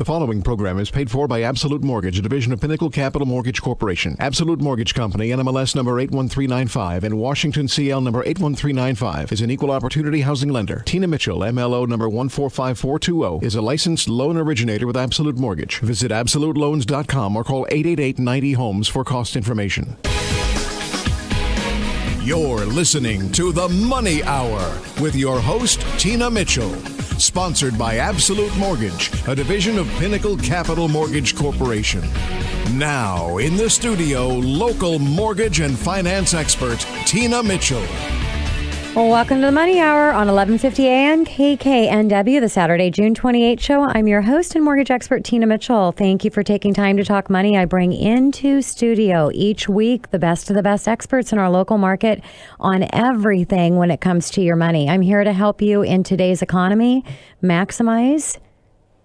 The following program is paid for by Absolute Mortgage, a division of Pinnacle Capital Mortgage Corporation. Absolute Mortgage Company, NMLS number 81395 and Washington CL number 81395 is an equal opportunity housing lender. Tina Mitchell, MLO number 145420, is a licensed loan originator with Absolute Mortgage. Visit AbsoluteLoans.com or call 888-90-HOMES for cost information. You're listening to The Money Hour with your host, Tina Mitchell. Sponsored by Absolute Mortgage, a division of Pinnacle Capital Mortgage Corporation. Now, in the studio, local mortgage and finance expert, Tina Mitchell. Well, welcome to the Money Hour on 1150 AM KKNW, the Saturday, June 28th show. I'm your host and mortgage expert, Tina Mitchell. Thank you for taking time to talk money. I bring into studio each week the best of the best experts in our local market on everything when it comes to your money. I'm here to help you in today's economy maximize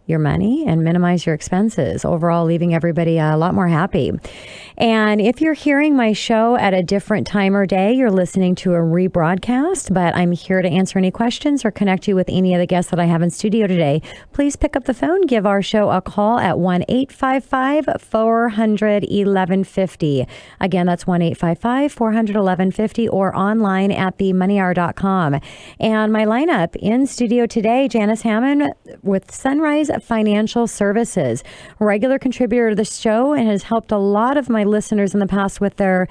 your money and minimize your expenses, overall leaving everybody a lot more happy. And if you're hearing my show at a different time or day, you're listening to a rebroadcast, but I'm here to answer any questions or connect you with any of the guests that I have in studio today. Please pick up the phone, give our show a call at 1-855-400-1150. Again, that's 1-855-400-1150 or online at themoneyhour.com. And my lineup in studio today, Janice Hammond with Sunrise Financial Services, regular contributor to the show, and has helped a lot of my listeners in the past with their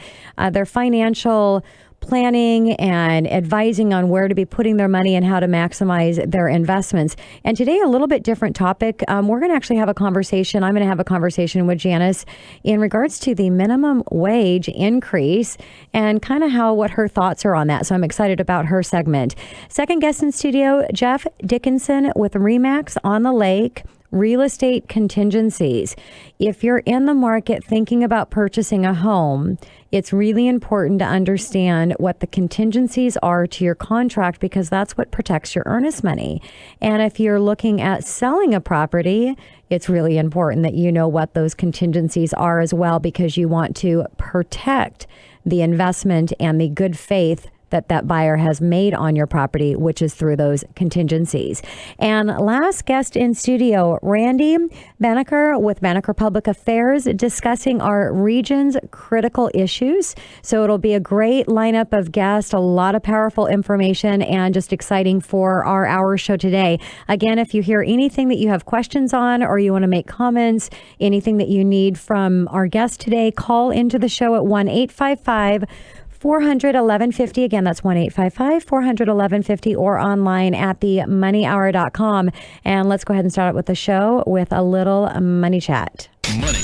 financial planning and advising on where to be putting their money and how to maximize their investments. And today, a little bit different topic. We're going to actually have a conversation. I'm going to have a conversation with Janice in regards to the minimum wage increase and kind of what her thoughts are on that. So I'm excited about her segment. Second guest in studio, Jeff Dickinson with RE/MAX on the Lake Real Estate Contingencies. If you're in the market thinking about purchasing a home, it's really important to understand what the contingencies are to your contract, because that's what protects your earnest money. And if you're looking at selling a property, it's really important that you know what those contingencies are as well, because you want to protect the investment and the good faith that buyer has made on your property, which is through those contingencies. And last guest in studio, Randy Bannecker with Banecker Public Affairs, discussing our region's critical issues. So it'll be a great lineup of guests, a lot of powerful information, and just exciting for our hour show today. Again, if you hear anything that you have questions on or you want to make comments, anything that you need from our guest today, call into the show at 1-855-400-1150. Again, that's 1-855-400-1150 or online at themoneyhour.com. And let's go ahead and start out with the show with a little money chat. Money.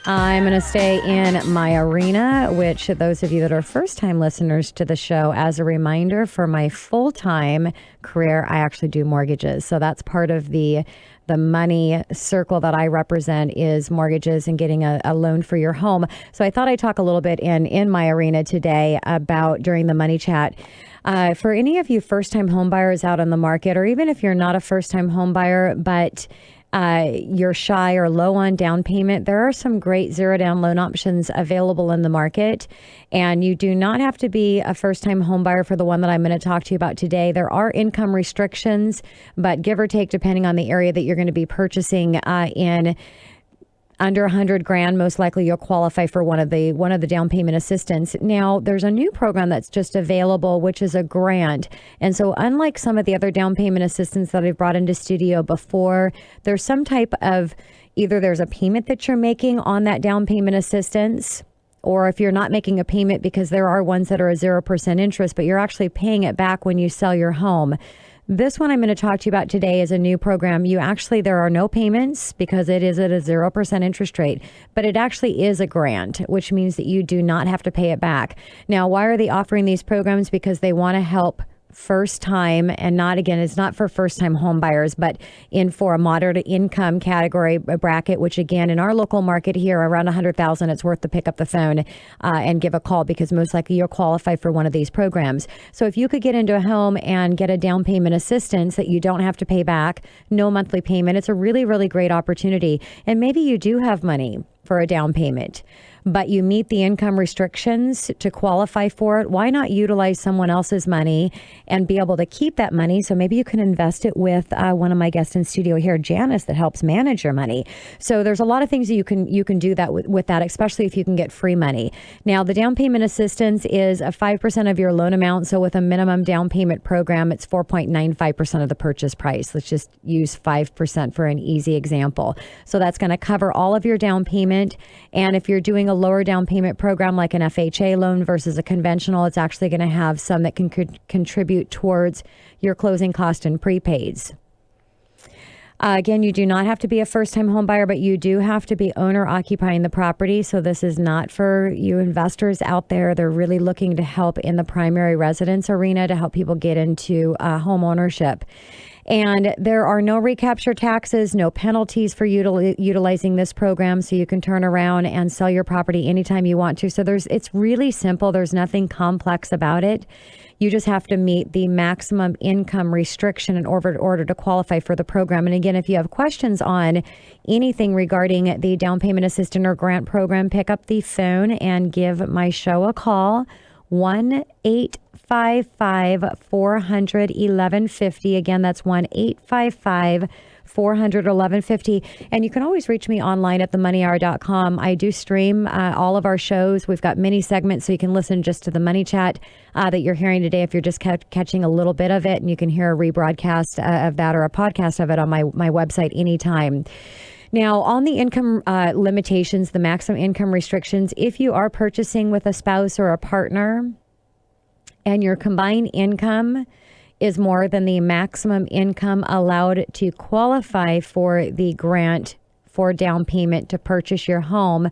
I'm going to stay in my arena, which those of you that are first-time listeners to the show, as a reminder, for my full-time career, I actually do mortgages. So that's part of the money circle that I represent, is mortgages and getting a loan for your home. So I thought I'd talk a little bit in my arena today about, during the money chat, for any of you first-time home buyers out on the market, or even if you're not a first-time home buyer, but you're shy or low on down payment, there are some great zero down loan options available in the market. And you do not have to be a first-time home buyer for the one that I'm going to talk to you about today. There are income restrictions, but give or take, depending on the area that you're going to be purchasing in, under $100,000, most likely you'll qualify for one of the down payment assistance. Now, there's a new program that's just available, which is a grant. And so unlike some of the other down payment assistance that I've brought into studio before, there's some type of, either there's a payment that you're making on that down payment assistance, or if you're not making a payment, because there are ones that are a 0% interest, but you're actually paying it back when you sell your home. This one I'm going to talk to you about today is a new program. There are no payments because it is at a 0% interest rate, but it actually is a grant, which means that you do not have to pay it back. Now, why are they offering these programs? Because they want to help first time, and not, again, it's not for first time home buyers, but for a moderate income category bracket, which again, in our local market here, around 100,000, it's worth to pick up the phone and give a call, because most likely you'll qualify for one of these programs. So if you could get into a home and get a down payment assistance that you don't have to pay back, no monthly payment, it's a really, really great opportunity. And maybe you do have money for a down payment, but you meet the income restrictions to qualify for it, why not utilize someone else's money and be able to keep that money? So maybe you can invest it with one of my guests in studio here, Janice, that helps manage your money. So there's a lot of things that you can do that with that, especially if you can get free money. Now, the down payment assistance is a 5% of your loan amount. So with a minimum down payment program, it's 4.95% of the purchase price. Let's just use 5% for an easy example. So that's going to cover all of your down payment. And if you're doing a lower down payment program like an FHA loan versus a conventional, it's actually going to have some that can contribute towards your closing cost and prepaids. Again, you do not have to be a first-time home buyer, but you do have to be owner occupying the property. So this is not for you investors out there. They're really looking to help in the primary residence arena to help people get into home ownership. And there are no recapture taxes, no penalties for utilizing this program. So you can turn around and sell your property anytime you want to. So it's really simple. There's nothing complex about it. You just have to meet the maximum income restriction in order to qualify for the program. And again, if you have questions on anything regarding the down payment assistance or grant program, pick up the phone and give my show a call. 1-855-400-1150. Again, that's 1-855-400-1150. And you can always reach me online at themoneyhour.com. I do stream all of our shows. We've got mini segments, so you can listen just to the money chat that you're hearing today if you're just catching a little bit of it, and you can hear a rebroadcast of that or a podcast of it on my website anytime. Now, on the income limitations, the maximum income restrictions, if you are purchasing with a spouse or a partner and your combined income is more than the maximum income allowed to qualify for the grant for down payment to purchase your home,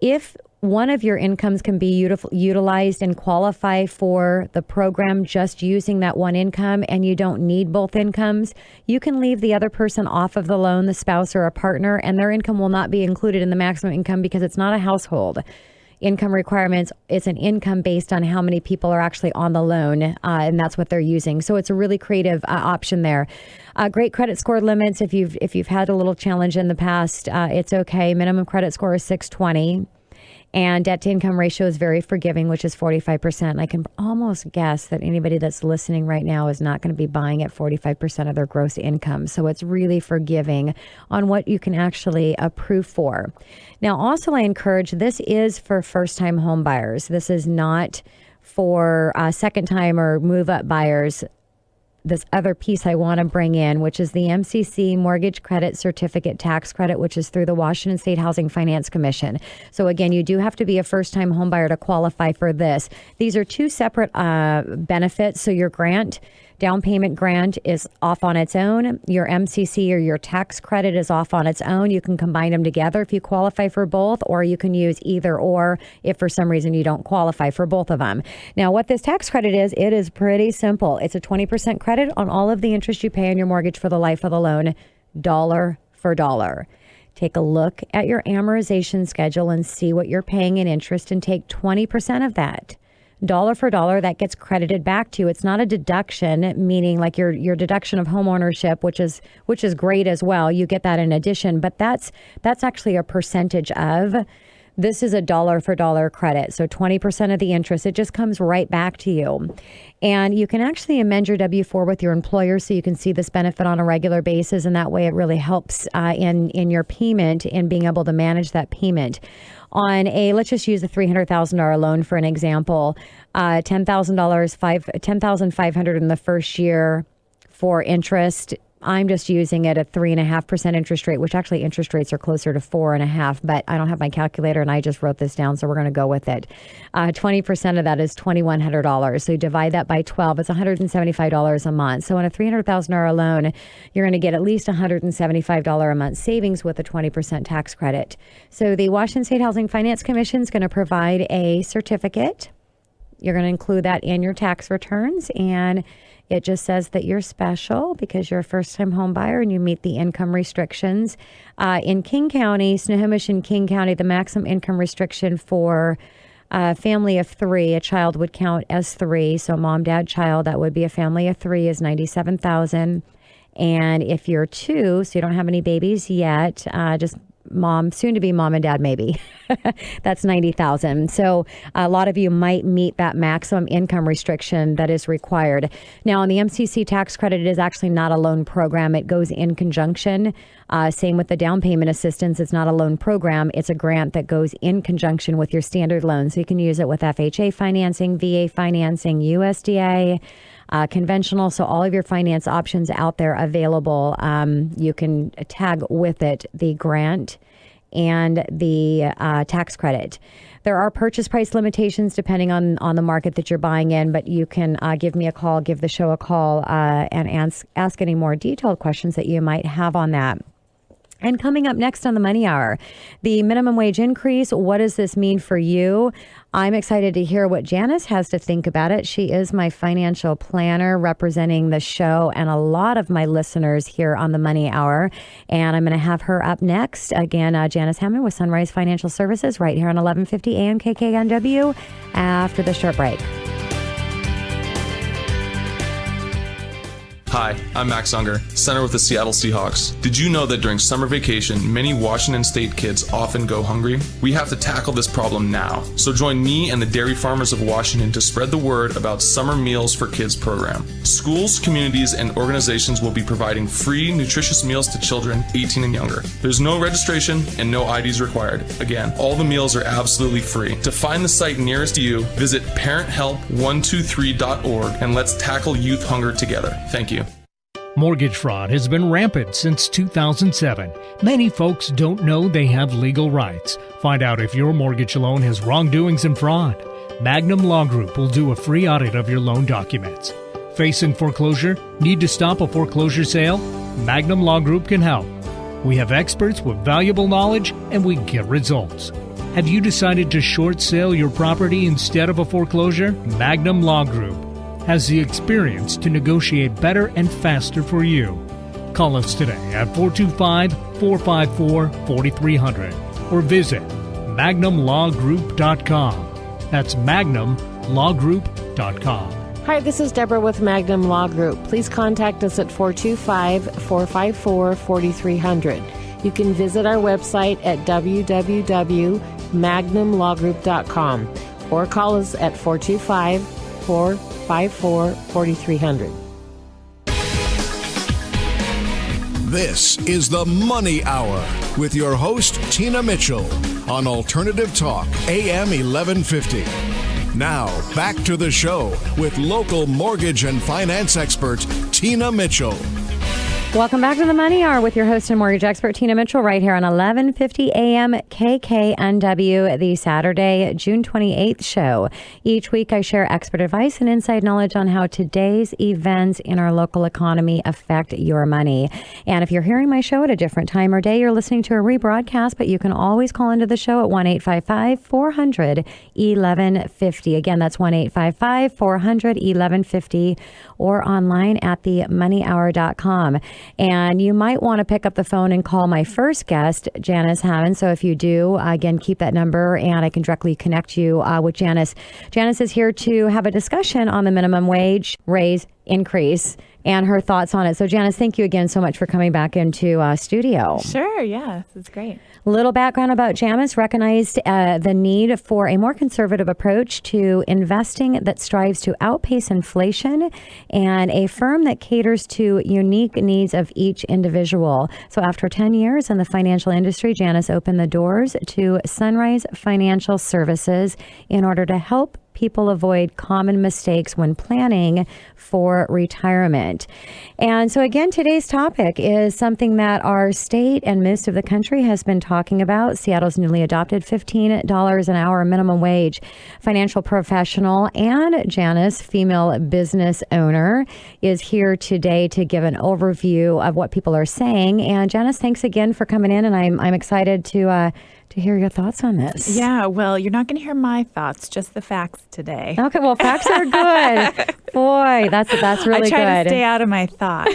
if one of your incomes can be utilized and qualify for the program just using that one income, and you don't need both incomes, you can leave the other person off of the loan, the spouse or a partner, and their income will not be included in the maximum income because it's not a household income requirements. It's an income based on how many people are actually on the loan, and that's what they're using. So it's a really creative option there. Great credit score limits. If you've had a little challenge in the past, it's okay. Minimum credit score is 620. And debt to income ratio is very forgiving, which is 45%. And I can almost guess that anybody that's listening right now is not going to be buying at 45% of their gross income. So it's really forgiving on what you can actually approve for. Now, also, I encourage, this is for first-time home buyers. This is not for second-time or move-up buyers. This other piece I want to bring in, which is the MCC Mortgage Credit Certificate Tax Credit, which is through the Washington State Housing Finance Commission. So again, you do have to be a first-time home buyer to qualify for this. These are two separate benefits. So your down payment grant is off on its own. Your MCC or your tax credit is off on its own. You can combine them together if you qualify for both, or you can use either or if for some reason you don't qualify for both of them. Now, what this tax credit is, it is pretty simple. It's a 20% credit on all of the interest you pay on your mortgage for the life of the loan, dollar for dollar. Take a look at your amortization schedule and see what you're paying in interest and take 20% of that. Dollar for dollar, that gets credited back to you. It's not a deduction, meaning like your deduction of home ownership, which is great as well. You get that in addition, but that's actually a percentage of. This is a dollar for dollar credit. So 20% of the interest, it just comes right back to you. And you can actually amend your W-4 with your employer so you can see this benefit on a regular basis. And that way it really helps in your payment and being able to manage that payment. On let's just use a $300,000 loan for an example, $10,500 in the first year for interest. I'm just using it at 3.5% interest rate, which actually interest rates are closer to 4.5%, but I don't have my calculator and I just wrote this down, so we're going to go with it. 20% of that is $2,100. So you divide that by 12, it's $175 a month. So on a $300,000 loan, you're going to get at least $175 a month savings with a 20% tax credit. So the Washington State Housing Finance Commission is going to provide a certificate. You're going to include that in your tax returns, and it just says that you're special because you're a first-time home buyer and you meet the income restrictions. In King County, Snohomish and King County, the maximum income restriction for a family of three, a child would count as three. So mom, dad, child, that would be a family of three, is $97,000. And if you're two, so you don't have any babies yet, just mom, soon to be mom and dad, maybe. That's $90,000. So a lot of you might meet that maximum income restriction that is required. Now, on the MCC tax credit, it is actually not a loan program. It goes in conjunction. Same with the down payment assistance. It's not a loan program. It's a grant that goes in conjunction with your standard loan. So you can use it with FHA financing, VA financing, USDA, conventional. So all of your finance options out there available. You can tag with it the grant and the tax credit. There are purchase price limitations depending on the market that you're buying in, but you can give me a call, give the show a call, and ask any more detailed questions that you might have on that. And coming up next on the Money Hour, the minimum wage increase. What does this mean for you? I'm excited to hear what Janice has to think about it. She is my financial planner representing the show and a lot of my listeners here on the Money Hour. And I'm going to have her up next. Again, Janice Hammond with Sunrise Financial Services right here on 1150 AM KKNW after the short break. Hi, I'm Max Unger, center with the Seattle Seahawks. Did you know that during summer vacation, many Washington State kids often go hungry? We have to tackle this problem now. So join me and the dairy farmers of Washington to spread the word about Summer Meals for Kids program. Schools, communities, and organizations will be providing free, nutritious meals to children 18 and younger. There's no registration and no IDs required. Again, all the meals are absolutely free. To find the site nearest you, visit parenthelp123.org and let's tackle youth hunger together. Thank you. Mortgage fraud has been rampant since 2007. Many folks don't know they have legal rights. Find out if your mortgage loan has wrongdoings and fraud. Magnum Law Group will do a free audit of your loan documents. Facing foreclosure? Need to stop a foreclosure sale? Magnum Law Group can help. We have experts with valuable knowledge and we get results. Have you decided to short sale your property instead of a foreclosure? Magnum Law Group has the experience to negotiate better and faster for you. Call us today at 425-454-4300 or visit magnumlawgroup.com. That's magnumlawgroup.com. Hi, this is Deborah with Magnum Law Group. Please contact us at 425-454-4300. You can visit our website at www.magnumlawgroup.com or call us at 425-454-4300. This is the Money Hour with your host, Tina Mitchell, on Alternative Talk, AM 1150. Now, back to the show with local mortgage and finance expert, Tina Mitchell. Welcome back to the Money Hour with your host and mortgage expert, Tina Mitchell, right here on 1150 AM KKNW, the Saturday, June 28th show. Each week, I share expert advice and inside knowledge on how today's events in our local economy affect your money. And if you're hearing my show at a different time or day, you're listening to a rebroadcast, but you can always call into the show at 1-855-400-1150. Again, that's 1-855-400-1150 or online at themoneyhour.com. And you might want to pick up the phone and call my first guest, Janice Hammond. So if you do, again, keep that number and I can directly connect you with Janice. Janice is here to have a discussion on the minimum wage raise increase and her thoughts on it. So Janice, thank you again so much for coming back into studio. Sure, yeah, it's great. Little background about Janice. Recognized the need for a more conservative approach to investing that strives to outpace inflation and a firm that caters to unique needs of each individual. So after 10 years in the financial industry, Janice opened the doors to Sunrise Financial Services in order to help people avoid common mistakes when planning for retirement. And so again, today's topic is something that our state and most of the country has been talking about. Seattle's newly adopted $15 an hour minimum wage. Financial professional and Janice, female business owner, is here today to give an overview of what people are saying. And Janice, thanks again for coming in, and I'm excited to hear your thoughts on this. Yeah, well, you're not going to hear my thoughts, just the facts today. Okay, well, facts are good. Boy, that's really good. I try to stay out of my thoughts.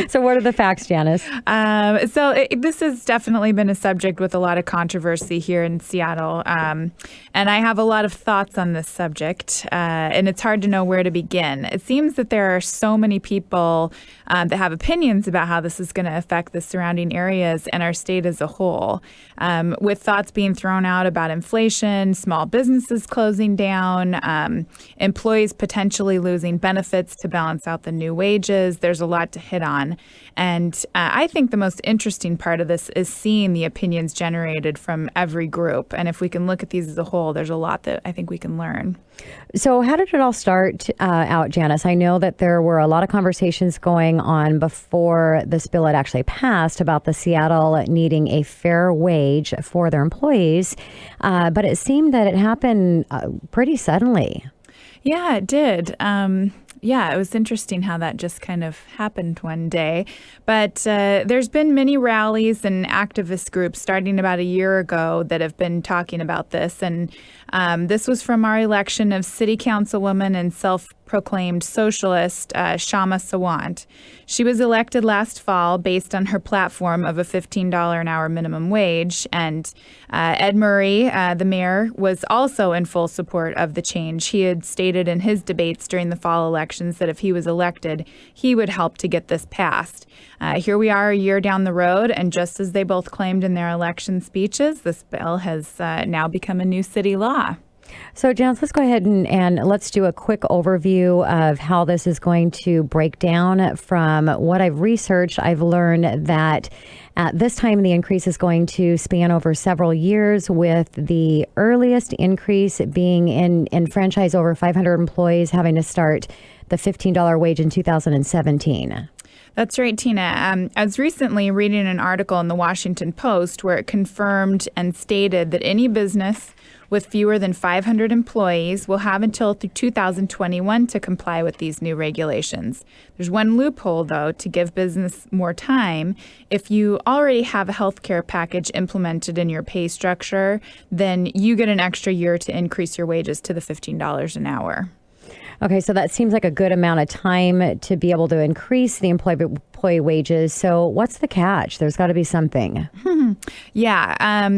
So what are the facts, Janice? This has definitely been a subject with a lot of controversy here in Seattle. And I have a lot of thoughts on this subject, and it's hard to know where to begin. It seems that there are so many people that have opinions about how this is going to affect the surrounding areas and our state as a whole. With thoughts being thrown out about inflation, small businesses closing down, employees potentially losing benefits to balance out the new wages, there's a lot to hit on. And I think the most interesting part of this is seeing the opinions generated from every group. And if we can look at these as a whole, there's a lot that I think we can learn. So how did it all start out, Janice? I know that there were a lot of conversations going on before this bill had actually passed about the Seattle needing a fair wage for their employees. But it seemed that it happened pretty suddenly. Yeah, it did. Yeah, it was interesting how that just kind of happened one day. But there's been many rallies and activist groups starting about a year ago that have been talking about this. And this was from our election of city councilwoman and self-proclaimed socialist Shama Sawant. She was elected last fall based on her platform of a $15 an hour minimum wage. And Ed Murray, the mayor, was also in full support of the change. He had stated in his debates during the fall elections that if he was elected, he would help to get this passed. Here we are a year down the road, and just as they both claimed in their election speeches, this bill has now become a new city law. So, Janice, let's go ahead and let's do a quick overview of how this is going to break down. From what I've researched, I've learned that at this time, the increase is going to span over several years, with the earliest increase being in franchise over 500 employees having to start the $15 wage in 2017. That's right, Tina. I was recently reading an article in the Washington Post where it confirmed and stated that any business with fewer than 500 employees will have until 2021 to comply with these new regulations. There's one loophole, though, to give business more time. If you already have a health care package implemented in your pay structure, then you get an extra year to increase your wages to the $15 an hour. Okay, so that seems like a good amount of time to be able to increase the employee wages. So what's the catch? There's got to be something. Yeah.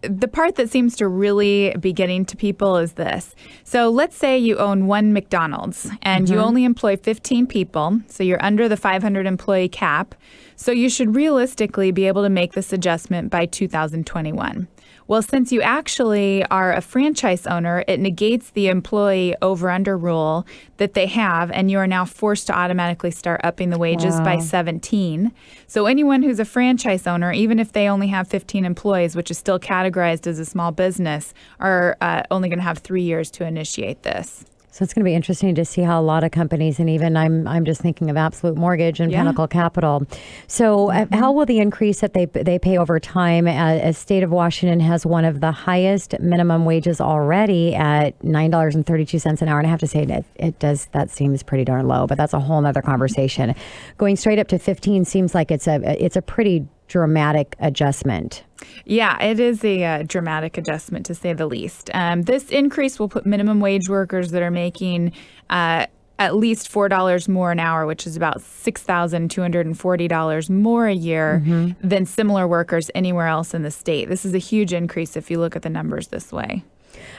The part that seems to really be getting to people is this. So let's say you own one McDonald's and you only employ 15 people. So you're under the 500 employee cap. So you should realistically be able to make this adjustment by 2021. Well, since you actually are a franchise owner, it negates the employee over-under rule that they have, and you are now forced to automatically start upping the wages by 17. So anyone who's a franchise owner, even if they only have 15 employees, which is still categorized as a small business, are only going to have 3 years to initiate this. So it's going to be interesting to see how a lot of companies, and even I'm just thinking of Absolute Mortgage and Pinnacle Capital. So how will the increase that they pay over time, as state of Washington has one of the highest minimum wages already at $9.32 an hour? And I have to say that seems pretty darn low, but that's a whole nother conversation. Going straight up to 15 seems like it's a pretty dramatic adjustment. Yeah, it is a dramatic adjustment, to say the least. This increase will put minimum wage workers that are making at least $4 more an hour, which is about $6,240 more a year than similar workers anywhere else in the state. This is a huge increase if you look at the numbers this way.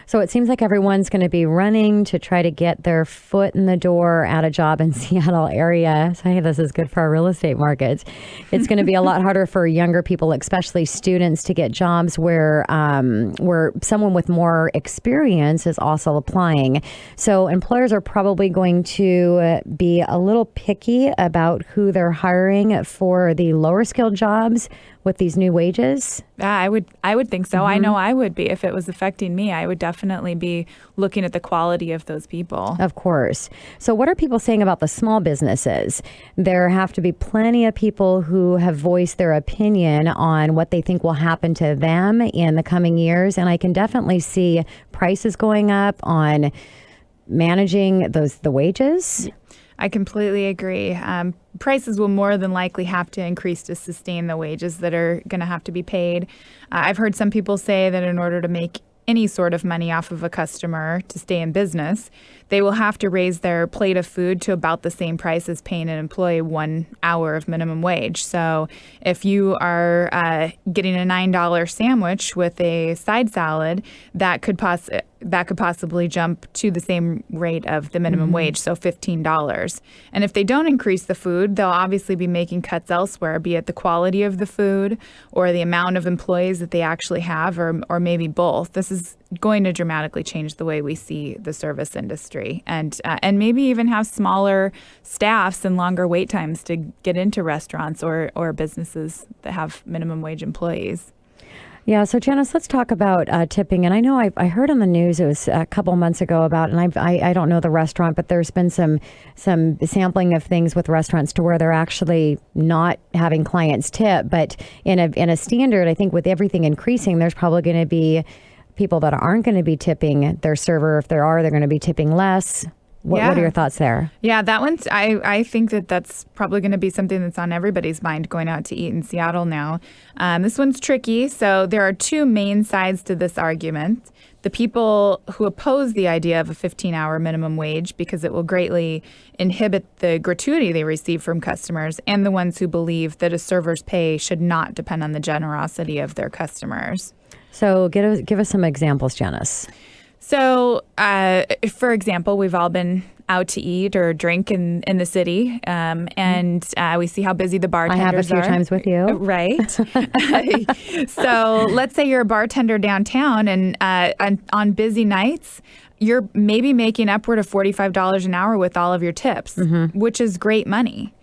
So it seems like everyone's going to be running to try to get their foot in the door at a job in Seattle area. So hey, this is good for our real estate markets. It's going to be a lot harder for younger people, especially students, to get jobs where someone with more experience is also applying. So employers are probably going to be a little picky about who they're hiring for the lower skilled jobs with these new wages. I would think so. I know I would be. If it was affecting me, I would definitely be looking at the quality of those people. Of course. So what are people saying about the small businesses? There have to be plenty of people who have voiced their opinion on what they think will happen to them in the coming years. And I can definitely see prices going up on managing the wages. I completely agree. Prices will more than likely have to increase to sustain the wages that are going to have to be paid. I've heard some people say that in order to make any sort of money off of a customer to stay in business, they will have to raise their plate of food to about the same price as paying an employee 1 hour of minimum wage. So if you are getting a $9 sandwich with a side salad, that could that could possibly jump to the same rate of the minimum wage, so $15. And if they don't increase the food, they'll obviously be making cuts elsewhere, be it the quality of the food or the amount of employees that they actually have, or maybe both. This is going to dramatically change the way we see the service industry, and maybe even have smaller staffs and longer wait times to get into restaurants or businesses that have minimum wage employees. Yeah. So Janice, let's talk about tipping. And I know I heard on the news, it was a couple months ago about, and I don't know the restaurant, but there's been some sampling of things with restaurants to where they're actually not having clients tip. But in a standard, I think with everything increasing, there's probably going to be people that aren't going to be tipping their server. If there are, they're going to be tipping less. What are your thoughts there? Yeah, that one's, I think that's probably going to be something that's on everybody's mind going out to eat in Seattle now. This one's tricky. So there are two main sides to this argument. The people who oppose the idea of a 15-hour minimum wage because it will greatly inhibit the gratuity they receive from customers, and the ones who believe that a server's pay should not depend on the generosity of their customers. So give us some examples, Janice. So, for example, we've all been out to eat or drink in the city, and we see how busy the bartenders are. I have a few times with you. Right. So let's say you're a bartender downtown, and on busy nights, you're maybe making upward of $45 an hour with all of your tips, which is great money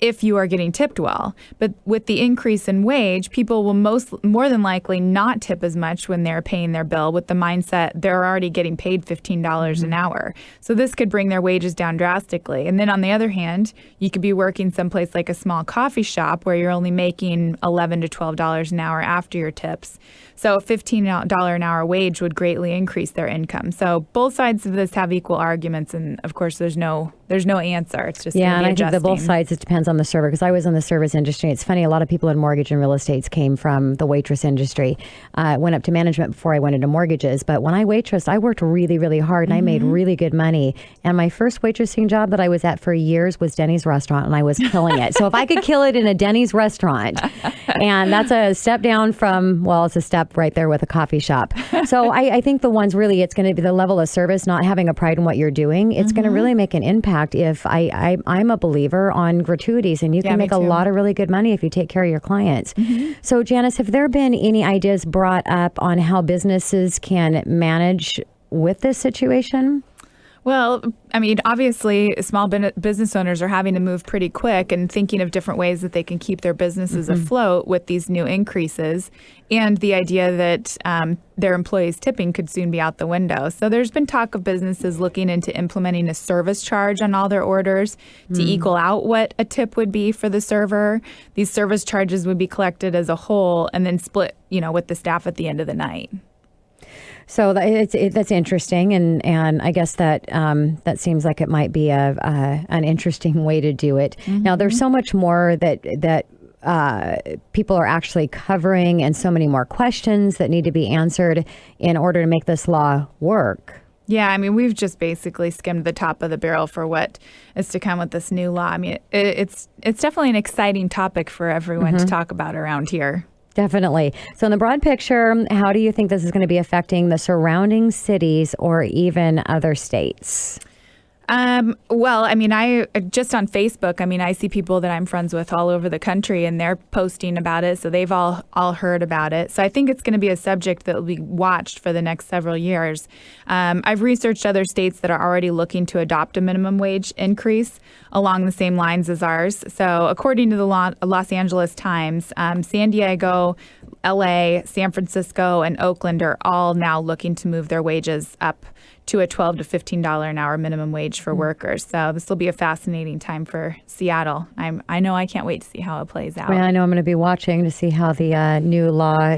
if you are getting tipped well. But with the increase in wage, people will more than likely not tip as much when they're paying their bill, with the mindset they're already getting paid $15 an hour. So this could bring their wages down drastically. And then on the other hand, you could be working someplace like a small coffee shop where you're only making $11 to $12 an hour after your tips. So a $15 an hour wage would greatly increase their income. So both sides of this have equal arguments, and of course there's no answer. It's just and I adjusting. think that both sides, it depends on the server, because I was in the service industry. It's funny, a lot of people in mortgage and real estates came from the waitress industry. I went up to management before I went into mortgages, but when I waitressed, I worked really, really hard, and I made really good money. And my first waitressing job that I was at for years was Denny's restaurant, and I was killing it. So if I could kill it in a Denny's restaurant, and that's a step down from, well, it's a step right there with a coffee shop. So I think the ones really, it's going to be the level of service, not having a pride in what you're doing. It's going to really make an impact. If I'm a believer on gratuities, and you can make a lot of really good money if you take care of your clients. So Janice, have there been any ideas brought up on how businesses can manage with this situation? Well, I mean, obviously, small business owners are having to move pretty quick and thinking of different ways that they can keep their businesses afloat with these new increases, and the idea that their employees' tipping could soon be out the window. So there's been talk of businesses looking into implementing a service charge on all their orders to equal out what a tip would be for the server. These service charges would be collected as a whole and then split, with the staff at the end of the night. So that's interesting, and I guess that seems like it might be an interesting way to do it. Now, there's so much more that people are actually covering, and so many more questions that need to be answered in order to make this law work. Yeah, I mean, we've just basically skimmed the top of the barrel for what is to come with this new law. I mean, it's definitely an exciting topic for everyone to talk about around here. Definitely. So in the broad picture, how do you think this is going to be affecting the surrounding cities or even other states? Well, I mean, I just on Facebook, I mean, I see people that I'm friends with all over the country, and they're posting about it. So they've all heard about it. So I think it's going to be a subject that will be watched for the next several years. I've researched other states that are already looking to adopt a minimum wage increase along the same lines as ours. So according to the Los Angeles Times, San Diego, LA, San Francisco, and Oakland are all now looking to move their wages up to a $12 to $15 an hour minimum wage for workers. So this will be a fascinating time for Seattle. I know I can't wait to see how it plays out. Well, I know I'm going to be watching to see how the new law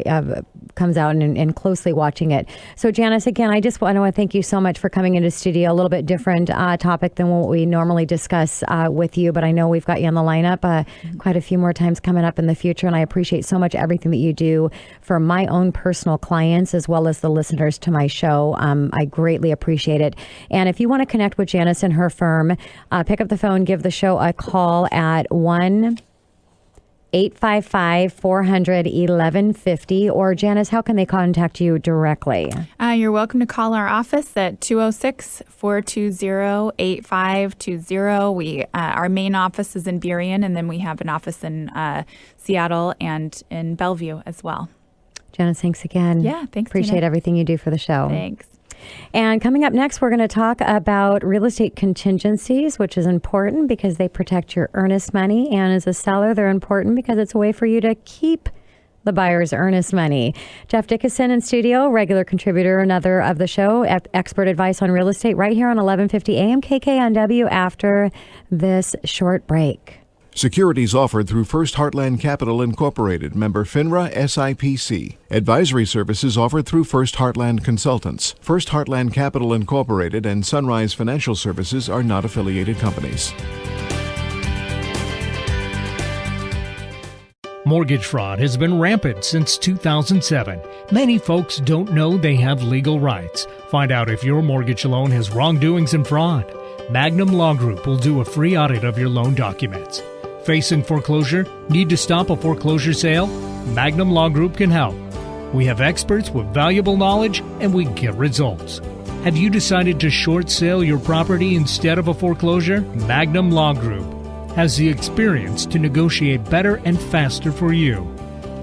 comes out and closely watching it. So Janice, again, I just want to thank you so much for coming into studio. A little bit different topic than what we normally discuss with you, but I know we've got you on the lineup quite a few more times coming up in the future, and I appreciate so much everything that you do for my own personal clients as well as the listeners to my show. I greatly appreciate it. And if you want to connect with Janice and her firm, pick up the phone, give the show a call at 855-400-1150. Or Janice, how can they contact you directly? You're welcome to call our office at 206-420-8520. Our main office is in Burien, and then we have an office in Seattle and in Bellevue as well. Janice, thanks again. Yeah, thanks, Appreciate Tina. everything you do for the show. Thanks. And coming up next, we're going to talk about real estate contingencies, which is important because they protect your earnest money. And as a seller, they're important because it's a way for you to keep the buyer's earnest money. Jeff Dickinson in studio, regular contributor, another of the show, expert advice on real estate right here on 1150 AM KKNW after this short break. Securities offered through First Heartland Capital Incorporated, member FINRA SIPC. Advisory services offered through First Heartland Consultants. First Heartland Capital Incorporated and Sunrise Financial Services are not affiliated companies. Mortgage fraud has been rampant since 2007. Many folks don't know they have legal rights. Find out if your mortgage loan has wrongdoings and fraud. Magnum Law Group will do a free audit of your loan documents. Facing foreclosure? Need to stop a foreclosure sale? Magnum Law Group can help. We have experts with valuable knowledge, and we get results. Have you decided to short sale your property instead of a foreclosure? Magnum Law Group has the experience to negotiate better and faster for you.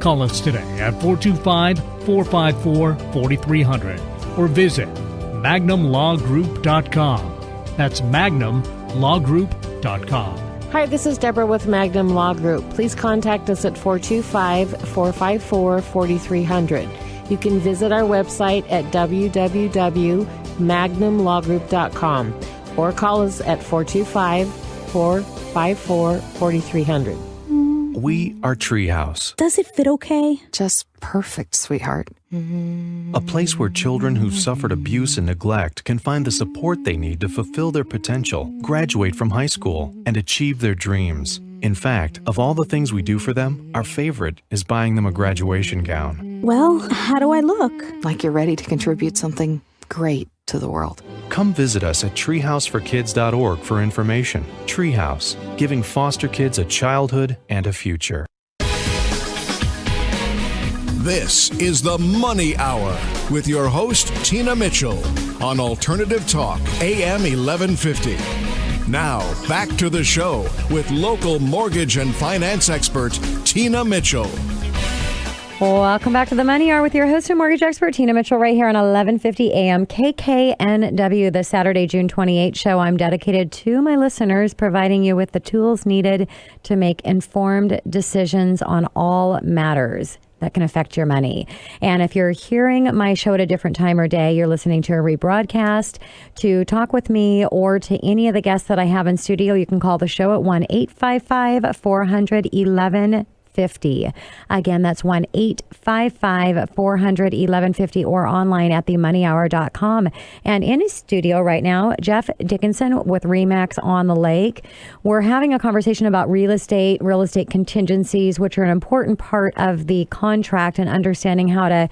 Call us today at 425-454-4300 or visit magnumlawgroup.com. That's magnumlawgroup.com. Hi, this is Deborah with Magnum Law Group. Please contact us at 425-454-4300. You can visit our website at www.magnumlawgroup.com or call us at 425-454-4300. We are Treehouse. Does it fit okay? Just perfect, sweetheart. A place where children who've suffered abuse and neglect can find the support they need to fulfill their potential, graduate from high school, and achieve their dreams. In fact, of all the things we do for them, our favorite is buying them a graduation gown. Well, how do I look? Like you're ready to contribute something great to the world. Come visit us at treehouseforkids.org for information. Treehouse, giving foster kids a childhood and a future. This is the Money Hour with your host, Tina Mitchell, on Alternative Talk, AM 1150. Now, back to the show with local mortgage and finance expert, Tina Mitchell. Welcome back to the Money Hour with your host and mortgage expert, Tina Mitchell, right here on 1150 AM KKNW, the Saturday, June 28th show. I'm dedicated to my listeners, providing you with the tools needed to make informed decisions on all matters that can affect your money. And if you're hearing my show at a different time or day, you're listening to a rebroadcast, to talk with me or to any of the guests that I have in studio, you can call the show at 1-855-400-1150. Again, that's 1-855-400-1150 or online at themoneyhour.com. And in his studio right now, Jeff Dickinson with RE/MAX on the Lake. We're having a conversation about real estate contingencies, which are an important part of the contract and understanding how to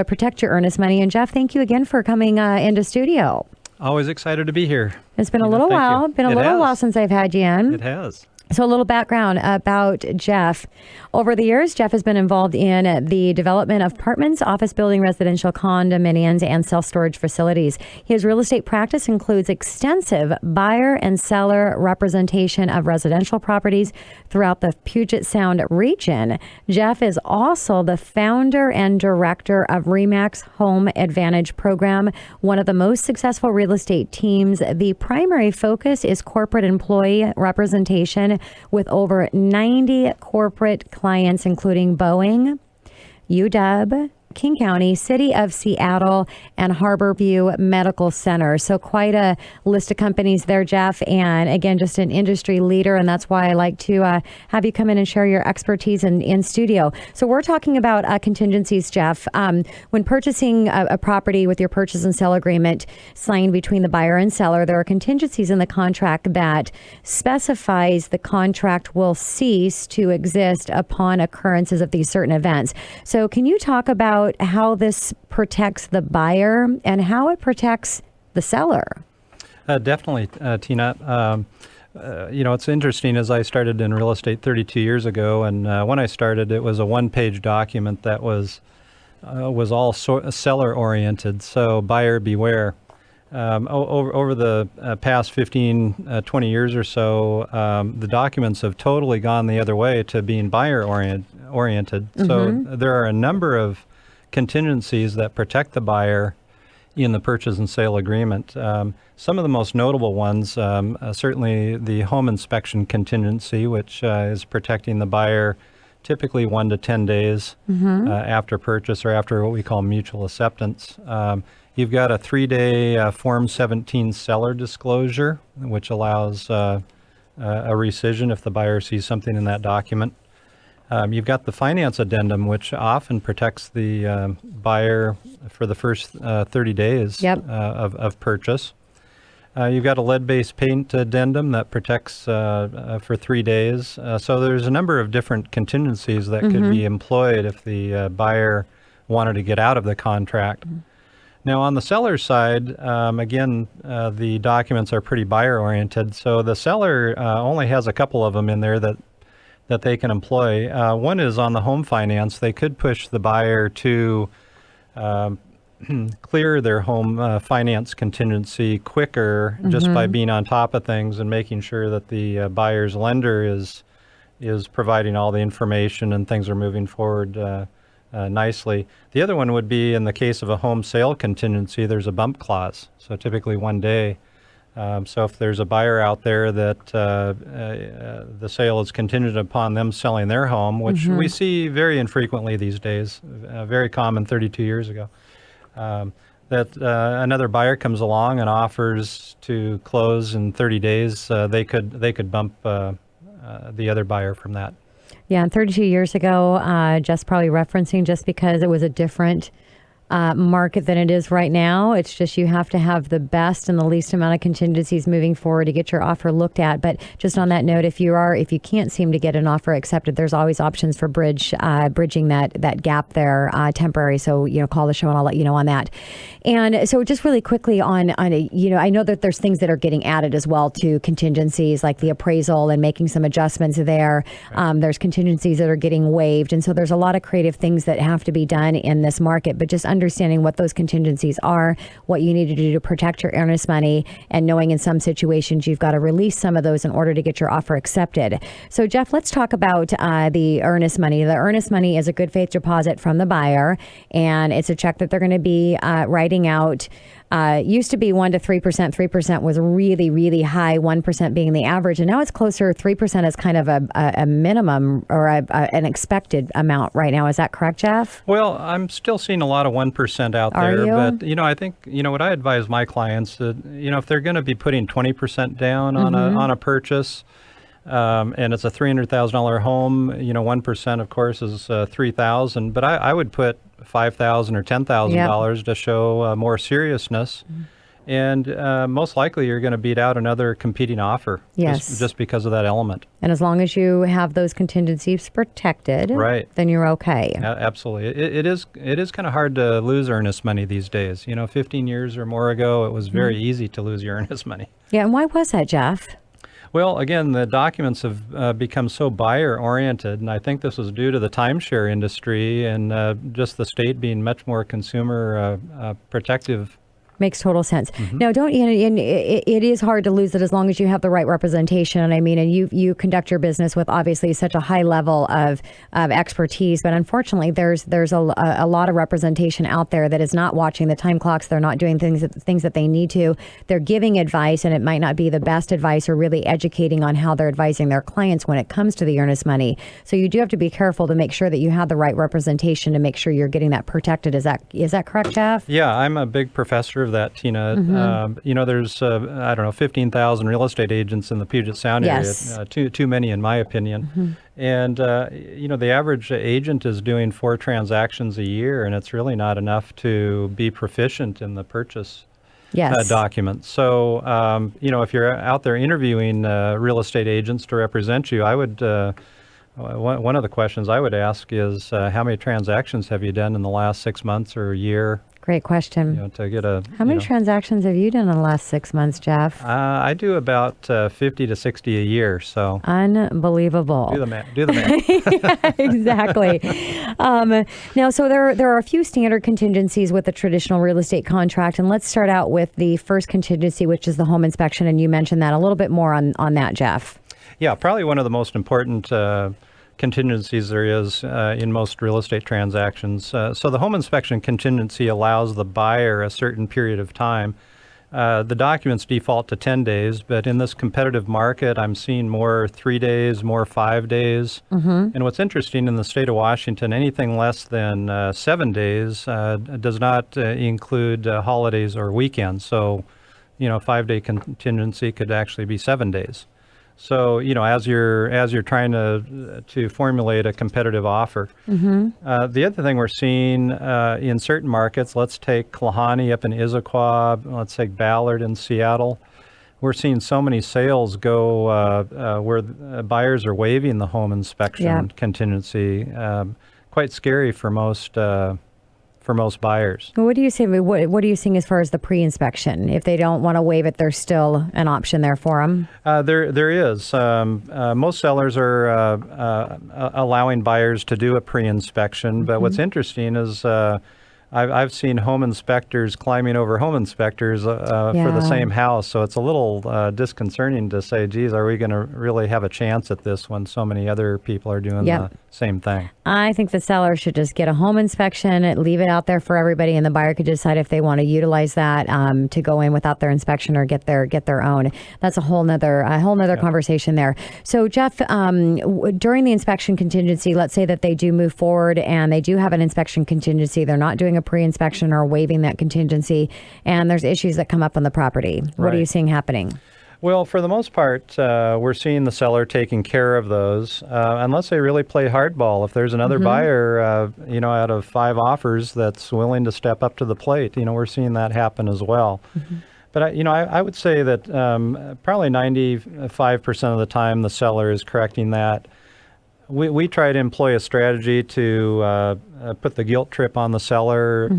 protect your earnest money. And Jeff, thank you again for coming into studio. Always excited to be here. It's been a little while. Been a little while since I've had you in. It has. So a little background about Jeff. Over the years, Jeff has been involved in the development of apartments, office building, residential condominiums, and self-storage facilities. His real estate practice includes extensive buyer and seller representation of residential properties throughout the Puget Sound region. Jeff is also the founder and director of RE/MAX Home Advantage Program, one of the most successful real estate teams. The primary focus is corporate employee representation with over 90 corporate clients, including Boeing, UW, King County, City of Seattle, and Harborview Medical Center. So quite a list of companies there, Jeff. And again, just an industry leader. And that's why I like to have you come in and share your expertise in studio. So we're talking about contingencies, Jeff. When purchasing a property with your purchase and sale agreement signed between the buyer and seller, there are contingencies in the contract that specifies the contract will cease to exist upon occurrences of these certain events. So can you talk about how this protects the buyer and how it protects the seller? Definitely, Tina. It's interesting. As I started in real estate 32 years ago, and when I started, it was a one-page document that was all seller-oriented, so buyer beware. Over the past 15, 20 years or so, the documents have totally gone the other way to being buyer-oriented. So there are a number of contingencies that protect the buyer in the purchase and sale agreement. Some of the most notable ones, certainly the home inspection contingency, which is protecting the buyer typically 1 to 10 days after purchase or after what we call mutual acceptance. You've got a 3-day Form 17 seller disclosure, which allows a rescission if the buyer sees something in that document. You've got the finance addendum, which often protects the buyer for the first 30 days of purchase. You've got a lead-based paint addendum that protects for 3 days. So there's a number of different contingencies that could be employed if the buyer wanted to get out of the contract. Now, on the seller's side, again, the documents are pretty buyer-oriented. So the seller only has a couple of them in there that they can employ. One is on the home finance. They could push the buyer to clear their home finance contingency quicker just by being on top of things and making sure that the buyer's lender is providing all the information and things are moving forward nicely. The other one would be in the case of a home sale contingency, there's a bump clause, so typically 1 day. So if there's a buyer out there that the sale is contingent upon them selling their home, which we see very infrequently these days, very common 32 years ago, that another buyer comes along and offers to close in 30 days, they could bump the other buyer from that. Yeah, and 32 years ago, just probably referencing just because it was a different market than it is right now. It's just you have to have the best and the least amount of contingencies moving forward to get your offer looked at. But just on that note, if you can't seem to get an offer accepted, there's always options for bridging that gap there temporary. So call the show and I'll let you know on that. And so just really quickly on I know that there's things that are getting added as well to contingencies like the appraisal and making some adjustments there. Right. There's contingencies that are getting waived, and so there's a lot of creative things that have to be done in this market. But just understanding what those contingencies are, what you need to do to protect your earnest money, and knowing in some situations you've got to release some of those in order to get your offer accepted. So Jeff, let's talk about the earnest money. The earnest money is a good faith deposit from the buyer, and it's a check that they're going to be writing out. Used to be 1 to 3%. 3% was really, really high, 1% being the average. And now it's closer. 3% is kind of a minimum or an expected amount right now. Is that correct, Jeff? Well, I'm still seeing a lot of 1% out there. But, I think, what I advise my clients that, if they're going to be putting 20% down on a purchase, and it's a $300,000 home, 1% of course is $3,000, but I would put $5,000 or $10,000 to show more seriousness. And most likely you're going to beat out another competing offer just because of that element. And as long as you have those contingencies protected, then you're okay. Absolutely. It is kind of hard to lose earnest money these days. 15 years or more ago, it was very easy to lose your earnest money. Yeah, and why was that, Jeff? Well, again, the documents have become so buyer-oriented, and I think this was due to the timeshare industry and just the state being much more consumer protective. Makes total sense. Now, it is hard to lose it as long as you have the right representation. And I mean, and you conduct your business with obviously such a high level of expertise, but unfortunately there's a lot of representation out there that is not watching the time clocks. They're not doing things that they need to. They're giving advice, and it might not be the best advice or really educating on how they're advising their clients when it comes to the earnest money. So you do have to be careful to make sure that you have the right representation to make sure you're getting that protected. Is that correct, Jeff? Yeah, I'm a big professor of that, Tina. There's 15,000 real estate agents in the Puget Sound area. Too many in my opinion. And the average agent is doing 4 transactions a year, and it's really not enough to be proficient in the purchase documents. So if you're out there interviewing real estate agents to represent you, I would one of the questions I would ask is how many transactions have you done in the last 6 months or a year? Great question. To get a. How many transactions have you done in the last 6 months, Jeff? I do about 50 to 60 a year. So unbelievable. Do the math. Yeah, exactly. Now, so there are a few standard contingencies with a traditional real estate contract, and let's start out with the first contingency, which is the home inspection. And you mentioned that a little bit more on that, Jeff. Yeah, probably one of the most important contingencies there is in most real estate transactions. So the home inspection contingency allows the buyer a certain period of time. The documents default to 10 days, but in this competitive market, I'm seeing more 3 days, more 5 days. And what's interesting in the state of Washington, anything less than 7 days does not include holidays or weekends. So, 5-day contingency could actually be 7 days. So, as you're trying to formulate a competitive offer. The other thing we're seeing in certain markets, let's take Klahanie up in Issaquah, let's take Ballard in Seattle. We're seeing so many sales go where buyers are waiving the home inspection contingency. Quite scary for most buyers. Well, what do you say? What are you seeing as far as the pre-inspection? If they don't want to waive it, there's still an option there for them. There is. Most sellers are allowing buyers to do a pre-inspection, but what's interesting is I've seen home inspectors climbing over home inspectors for the same house. So it's a little disconcerting to say, geez, are we going to really have a chance at this when so many other people are doing the same thing? I think the seller should just get a home inspection, leave it out there for everybody, and the buyer could decide if they want to utilize that to go in without their inspection or get their own. That's a whole nother conversation there. So Jeff, during the inspection contingency, let's say that they do move forward and they do have an inspection contingency. They're not doing a pre-inspection or waiving that contingency, and there's issues that come up on the property. What are you seeing happening? Well, for the most part, we're seeing the seller taking care of those, unless they really play hardball. If there's another buyer, out of 5 offers that's willing to step up to the plate, we're seeing that happen as well. But I would say that probably 95% of the time the seller is correcting that. We try to employ a strategy to put the guilt trip on the seller.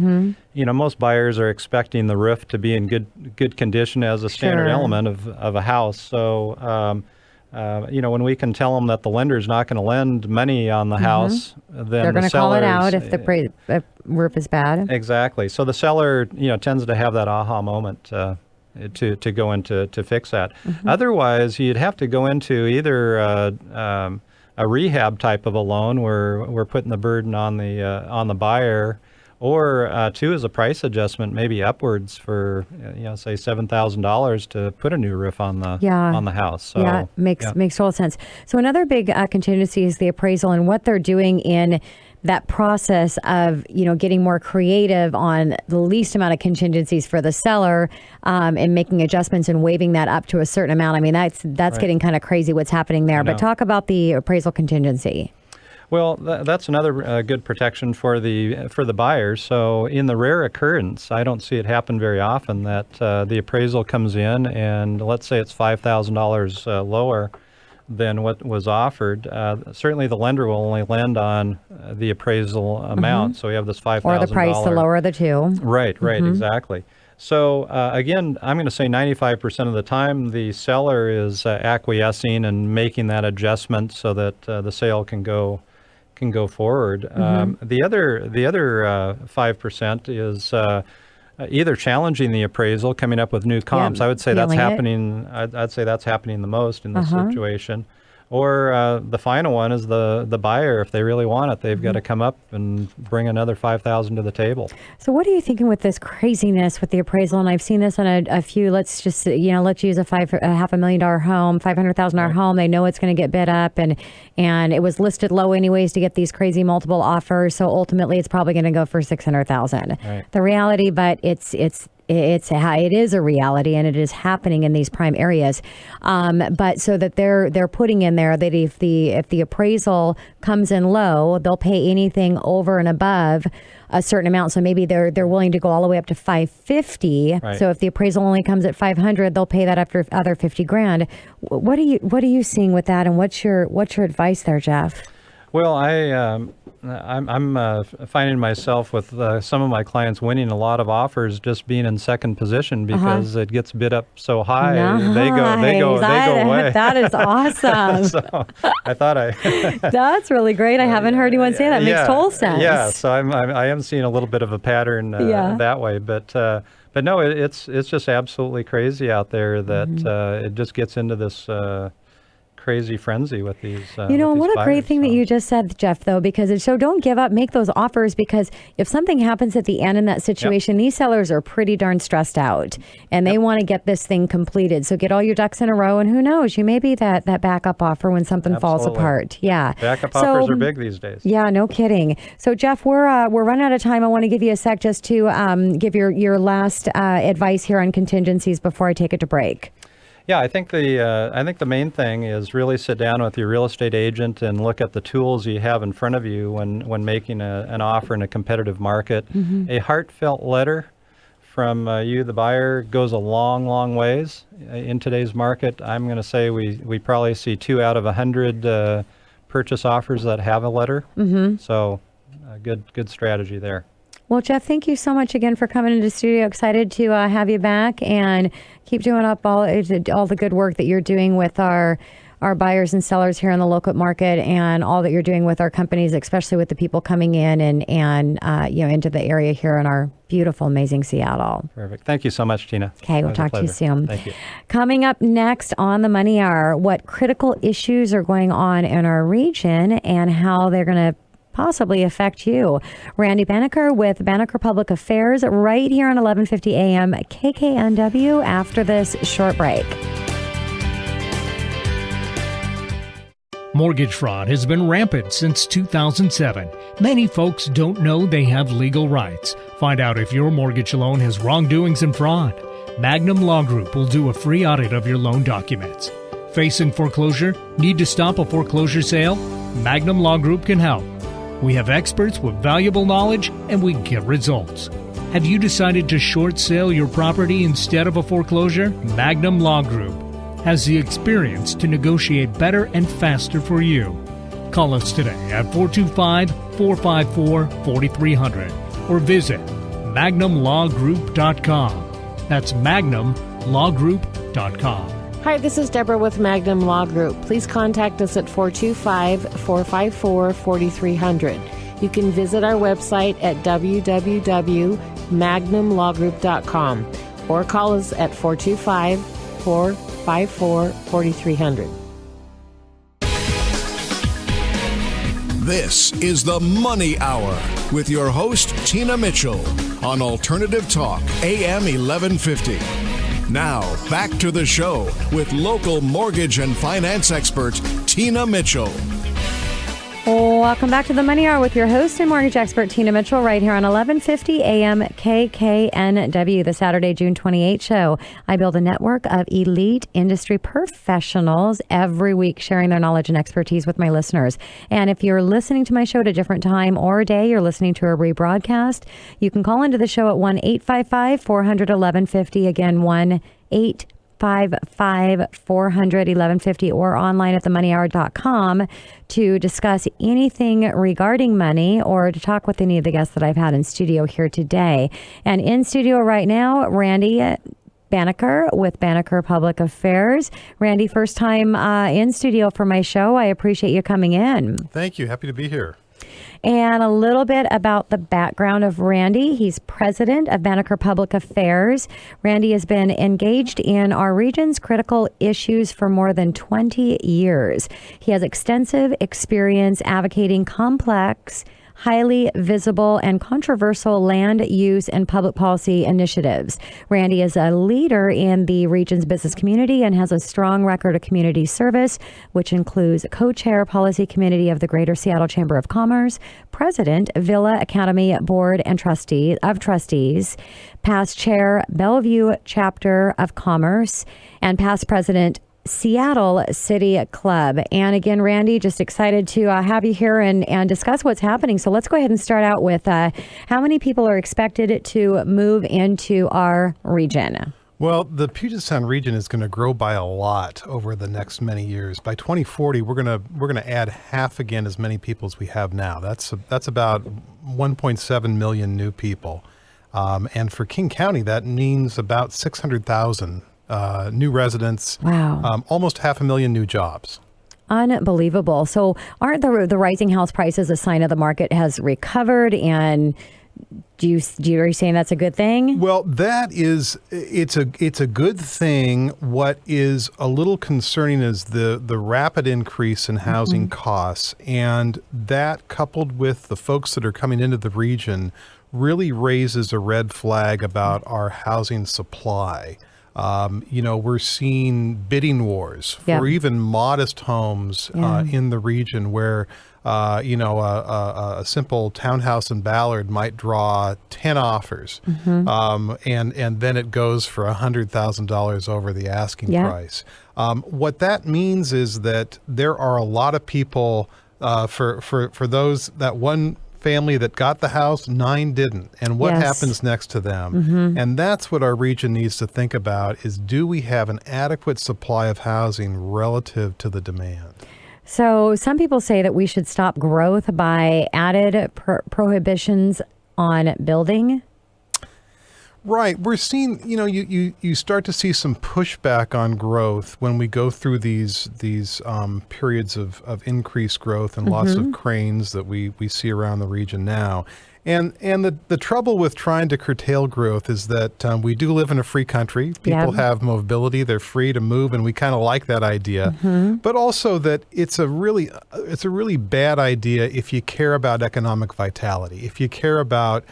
Most buyers are expecting the roof to be in good condition as a standard element of a house. So, when we can tell them that the lender's not going to lend money on the house, then they're going to call it out if the roof is bad. Exactly. So the seller, tends to have that aha moment to go into to fix that. Otherwise, you'd have to go into either a rehab type of a loan where we're putting the burden on the buyer, or two is a price adjustment, maybe upwards for say $7,000 to put a new roof on the house. So, makes total sense. So another big contingency is the appraisal and what they're doing in that process of getting more creative on the least amount of contingencies for the seller, and making adjustments and waiving that up to a certain amount. I mean, that's getting kind of crazy what's happening there. But talk about the appraisal contingency. Well, that's another good protection for the buyers. So in the rare occurrence, I don't see it happen very often that the appraisal comes in and let's say it's $5,000 lower than what was offered. Certainly the lender will only lend on the appraisal amount. So we have this $5,000. Or the price, the lower of the two. Right, exactly. So again, I'm going to say 95% of the time the seller is acquiescing and making that adjustment so that the sale can go forward. The other 5% is either challenging the appraisal, coming up with new comps. I would say that's happening. I'd say that's happening the most in this situation. Or the final one is the buyer. If they really want it, they've got to come up and bring another $5,000 to the table. So what are you thinking with this craziness with the appraisal? And I've seen this on a few. Let's just let's use a $500,000 home, $500,000 home. They know it's going to get bid up, and it was listed low anyways to get these crazy multiple offers. So ultimately, it's probably going to go for $600,000. Right. The reality, but it is a reality, and it is happening in these prime areas. But so that they're putting in there that if the appraisal comes in low, they'll pay anything over and above a certain amount. So maybe they're willing to go all the way up to $550. Right. So if the appraisal only comes at $500, they'll pay that after other $50,000. What are you seeing with that, and what's your advice there, Jeff? Well, I'm finding myself with some of my clients winning a lot of offers just being in second position because it gets bid up so high. Nice. They go away. That is awesome. So I thought That's really great. I haven't heard anyone say that. It makes total sense. Yeah, so I am seeing a little bit of a pattern that way, but no, it's just absolutely crazy out there that it just gets into this crazy frenzy with these. And what a great thing that you just said, Jeff, though, because so don't give up, make those offers, because if something happens at the end in that situation, these sellers are pretty darn stressed out and they want to get this thing completed. So get all your ducks in a row, and who knows, you may be that backup offer when something falls apart. Yeah. Backup offers are big these days. Yeah, no kidding. So Jeff, we're running out of time. I want to give you a sec just to give your last advice here on contingencies before I take it to break. Yeah, I think the main thing is really sit down with your real estate agent and look at the tools you have in front of you when making an offer in a competitive market. A heartfelt letter from you, the buyer, goes a long, long ways in today's market. I'm going to say we probably see 2 out of 100 purchase offers that have a letter. So good strategy there. Well, Jeff, thank you so much again for coming into the studio. Excited to have you back, and keep doing up all the good work that you're doing with our buyers and sellers here in the local market, and all that you're doing with our companies, especially with the people coming in and into the area here in our beautiful, amazing Seattle. Perfect. Thank you so much, Tina. Okay, we'll talk to you soon. Thank you. Coming up next on the Money Hour, what critical issues are going on in our region and how they're going to possibly affect you. Randy Bannecker with Banecker Public Affairs right here on 1150 AM KKNW after this short break. Mortgage fraud has been rampant since 2007. Many folks don't know they have legal rights. Find out if your mortgage loan has wrongdoings and fraud. Magnum Law Group will do a free audit of your loan documents. Facing foreclosure? Need to stop a foreclosure sale? Magnum Law Group can help. We have experts with valuable knowledge, and we get results. Have you decided to short sale your property instead of a foreclosure? Magnum Law Group has the experience to negotiate better and faster for you. Call us today at 425-454-4300 or visit magnumlawgroup.com. That's magnumlawgroup.com. Hi, this is Deborah with Magnum Law Group. Please contact us at 425-454-4300. You can visit our website at www.magnumlawgroup.com or call us at 425-454-4300. This is the Money Hour with your host, Tina Mitchell, on Alternative Talk, AM 1150. Now, back to the show with local mortgage and finance expert, Tina Mitchell. Welcome back to the Money Hour with your host and mortgage expert, Tina Mitchell, right here on 1150 AM KKNW, the Saturday, June 28th show. I build a network of elite industry professionals every week, sharing their knowledge and expertise with my listeners. And if you're listening to my show at a different time or day, you're listening to a rebroadcast, you can call into the show at 1-855-400-1150. Again, 1-855-400-1150 or online at themoneyhour.com to discuss anything regarding money or to talk with any of the guests that I've had in studio here today. And in studio right now, Randy Bannecker with Banecker Public Affairs. Randy, first time in studio for my show. I appreciate you coming in. Thank you. Happy to be here. And a little bit about the background of Randy. He's president of Banecker Public Affairs. Randy has been engaged in our region's critical issues for more than 20 years. He has extensive experience advocating complex, highly visible and controversial land use and public policy initiatives. Randy is a leader in the region's business community and has a strong record of community service, which includes co-chair policy committee of the Greater Seattle Chamber of Commerce, president, Villa Academy Board and Trustees, past chair, Bellevue Chapter of Commerce, and past president, Seattle City Club. And again, Randy, just excited to have you here and discuss what's happening. So let's go ahead and start out with how many people are expected to move into our region? Well, the Puget Sound region is going to grow by a lot over the next many years. By 2040, we're going to add half again as many people as we have now. That's about 1.7 million new people. And for King County, that means about 600,000 new residents. Wow. Almost 500,000 new jobs. Unbelievable. So aren't the rising house prices a sign of the market has recovered? And are you saying that's a good thing? Well, it's a good thing. What is a little concerning is the rapid increase in housing costs, and that coupled with the folks that are coming into the region really raises a red flag about our housing supply. We're seeing bidding wars for even modest homes in the region where, a simple townhouse in Ballard might draw 10 offers, and then it goes for $100,000 over the asking price. What that means is that there are a lot of people, for those, that one family that got the house, 9 didn't. And what happens next to them? And that's what our region needs to think about is, do we have an adequate supply of housing relative to the demand? So some people say that we should stop growth by added prohibitions on building. Right. We're seeing, you start to see some pushback on growth when we go through these periods of increased growth and lots of cranes that we see around the region now. And the trouble with trying to curtail growth is that we do live in a free country. People have mobility. They're free to move, and we kind of like that idea. But also that it's a really bad idea if you care about economic vitality, if you care about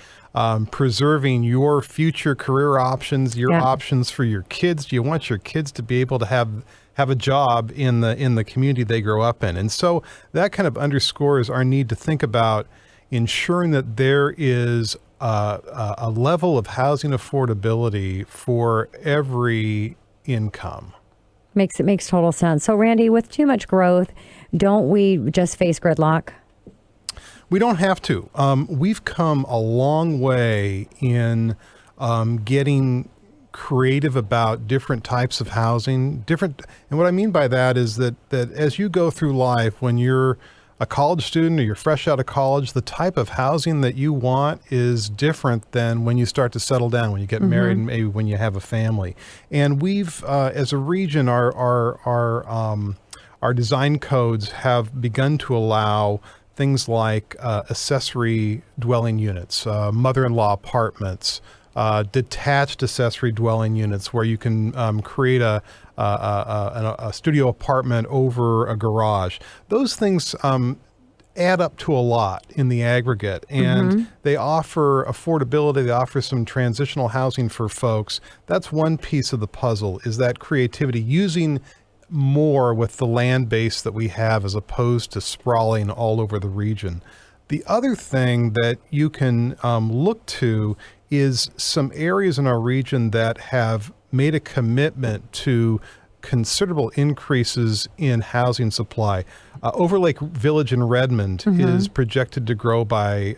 preserving your future career options, your options for your kids. You want your kids to be able to have a job in the community they grow up in. And so that kind of underscores our need to think about ensuring that there is a level of housing affordability for every income. Makes total sense. So Randy, with too much growth, don't we just face gridlock? We don't have to. We've come a long way in getting creative about different types of housing. And what I mean by that is that as you go through life, when you're a college student or you're fresh out of college, the type of housing that you want is different than when you start to settle down, when you get married, and maybe when you have a family. And we've, as a region, our design codes have begun to allow things like accessory dwelling units, mother-in-law apartments, detached accessory dwelling units where you can create a studio apartment over a garage. Those things add up to a lot in the aggregate, and they offer affordability. They offer some transitional housing for folks. That's one piece of the puzzle, is that creativity, using more with the land base that we have as opposed to sprawling all over the region. The other thing that you can look to is some areas in our region that have made a commitment to considerable increases in housing supply. Overlake Village in Redmond is projected to grow by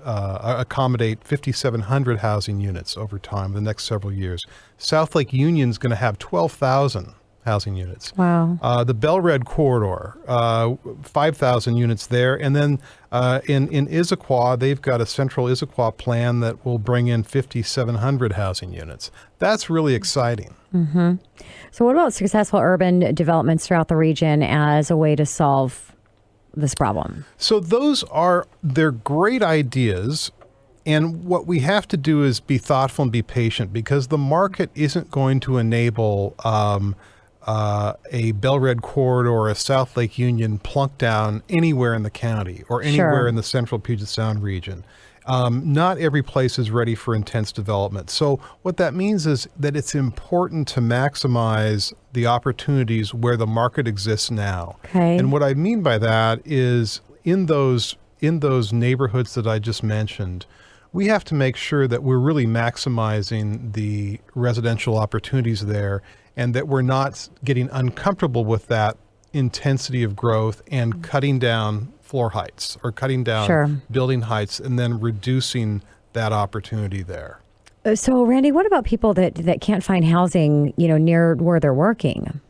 accommodate 5,700 housing units over time the next several years. South Lake Union is going to have 12,000 housing units. Wow. The Bell-Red Corridor, 5,000 units there. And then in Issaquah, they've got a central Issaquah plan that will bring in 5,700 housing units. That's really exciting. So what about successful urban developments throughout the region as a way to solve this problem? So they're great ideas. And what we have to do is be thoughtful and be patient, because the market isn't going to enable a Bell-Red Corridor or a South Lake Union plunk down anywhere in the county or anywhere in the central Puget Sound region. Not every place is ready for intense development. So what that means is that it's important to maximize the opportunities where the market exists now. Okay. And what I mean by that is in those neighborhoods that I just mentioned, we have to make sure that we're really maximizing the residential opportunities there, and that we're not getting uncomfortable with that intensity of growth and cutting down floor heights or cutting down building heights and then reducing that opportunity there. So, Randy, what about people that can't find housing, near where they're working?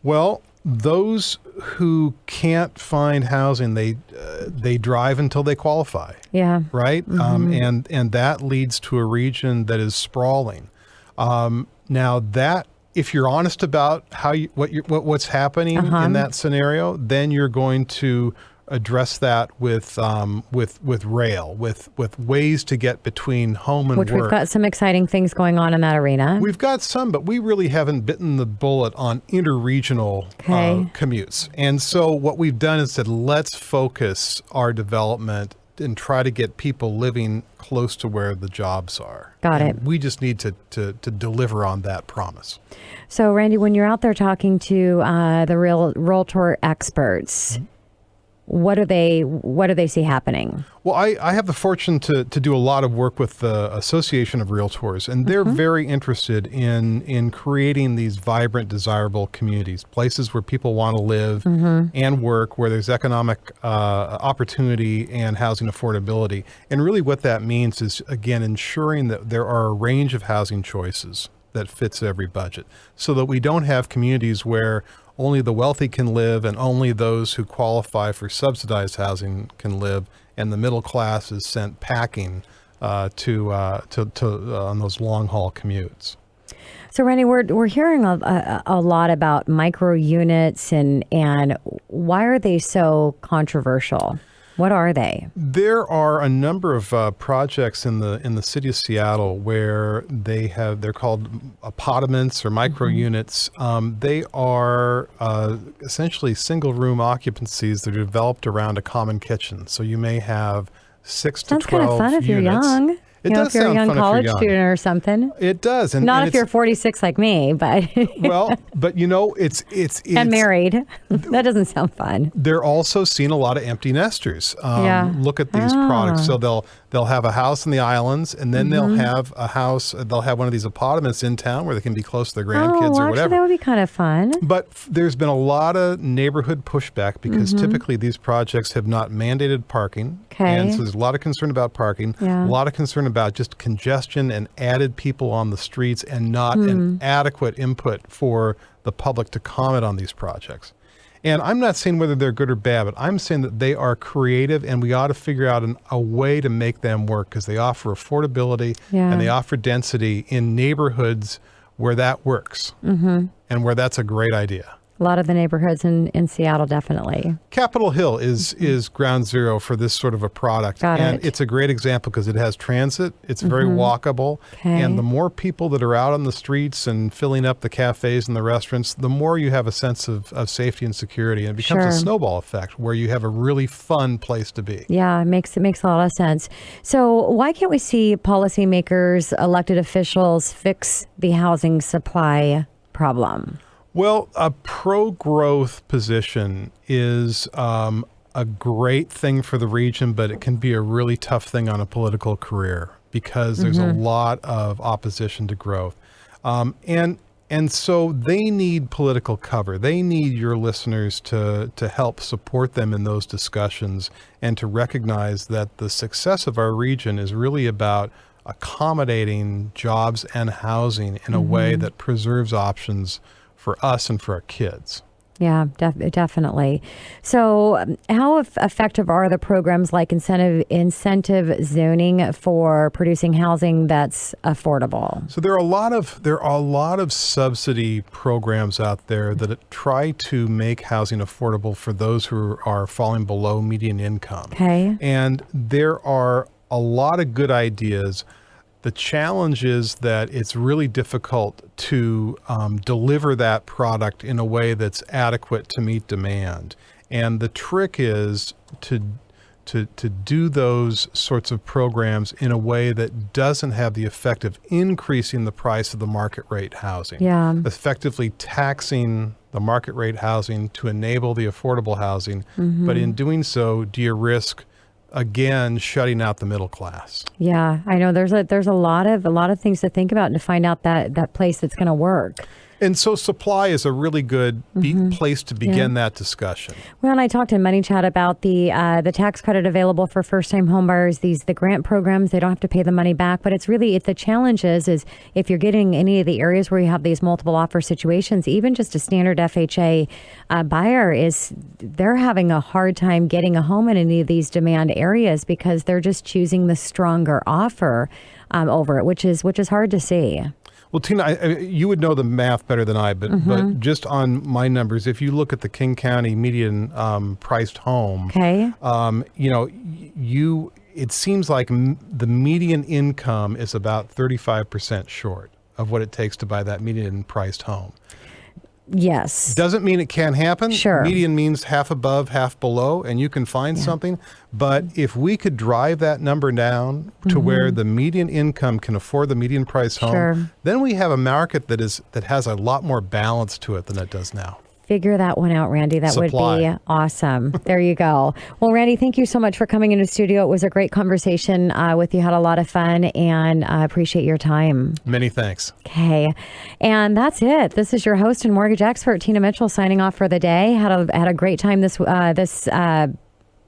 Well, those who can't find housing, they drive until they qualify. Yeah. Right. And that leads to a region that is sprawling. Now that, if you're honest about what's happening in that scenario, then you're going to address that with rail, with ways to get between home and work. Which we've got some exciting things going on in that arena. We've got some, but we really haven't bitten the bullet on interregional commutes. And so what we've done is said, let's focus our development and try to get people living close to where the jobs are. Got it. We just need to deliver on that promise. So, Randy, when you're out there talking to the realtor experts, what do they see happening? Well, I have the fortune to do a lot of work with the Association of Realtors, and they're very interested in creating these vibrant, desirable communities, places where people want to live and work, where there's economic opportunity and housing affordability. And really what that means is, again, ensuring that there are a range of housing choices that fits every budget, so that we don't have communities where only the wealthy can live and only those who qualify for subsidized housing can live, and the middle class is sent packing to on those long haul commutes. So, Randy, we're hearing a lot about micro units and why are they so controversial? What are they? There are a number of projects in the city of Seattle where they're called apartments or micro units. They are essentially single room occupancies that are developed around a common kitchen. So you may have 6 to 12 units. Sounds kind of fun if you're young. It does if you're a young college student or something. It does. And, Not if you're 46 like me, but... Well, but it's and married. That doesn't sound fun. They're also seeing a lot of empty nesters. Look at these products. So they'll have a house in the islands, and then they'll have a house, they'll have one of these apartments in town where they can be close to their grandkids or whatever. That would be kind of fun. But there's been a lot of neighborhood pushback because typically these projects have not mandated parking. And so there's a lot of concern about parking, a lot of concern about just congestion and added people on the streets and not an adequate input for the public to comment on these projects. And I'm not saying whether they're good or bad, but I'm saying that they are creative and we ought to figure out a way to make them work because they offer affordability and they offer density in neighborhoods where that works and where that's a great idea. A lot of the neighborhoods in Seattle, definitely. Capitol Hill is ground zero for this sort of a product. And it's a great example because it has transit. It's very walkable. And the more people that are out on the streets and filling up the cafes and the restaurants, the more you have a sense of safety and security. And it becomes a snowball effect where you have a really fun place to be. Yeah, it makes a lot of sense. So why can't we see policymakers, elected officials fix the housing supply problem? Well, a pro-growth position is a great thing for the region, but it can be a really tough thing on a political career because there's a lot of opposition to growth. And so they need political cover. They need your listeners to help support them in those discussions and to recognize that the success of our region is really about accommodating jobs and housing in a way that preserves options for us and for our kids. Yeah, definitely. So how effective are the programs like incentive zoning for producing housing that's affordable? So there are a lot of subsidy programs out there that try to make housing affordable for those who are falling below median income. And there are a lot of good ideas. The challenge is that it's really difficult to deliver that product in a way that's adequate to meet demand. And the trick is to do those sorts of programs in a way that doesn't have the effect of increasing the price of the market rate housing. Effectively taxing the market rate housing to enable the affordable housing. But in doing so, do you risk again shutting out the middle class? Yeah, I know there's a lot of things to think about and to find out that place that's going to work. And so supply is a really good place to begin that discussion. Well, and I talked in Money Chat about the tax credit available for first-time homebuyers, the grant programs. They don't have to pay the money back, but it's the challenge is if you're getting any of the areas where you have these multiple offer situations, even just a standard FHA buyer they're having a hard time getting a home in any of these demand areas because they're just choosing the stronger offer over it, which is hard to see. Well, Tina, you would know the math better than I, but just on my numbers, if you look at the King County median priced home, it seems like the median income is about 35% short of what it takes to buy that median priced home. Yes. Doesn't mean it can't happen. Sure. Median means half above, half below, and you can find something. But if we could drive that number down to where the median income can afford the median price home, then we have a market that has a lot more balance to it than it does now. Figure that one out, Randy. That would be awesome. There you go. Well, Randy, thank you so much for coming into the studio. It was a great conversation with you. Had a lot of fun, and I appreciate your time. Many thanks. Okay. And that's it. This is your host and mortgage expert, Tina Mitchell, signing off for the day. Had a great time this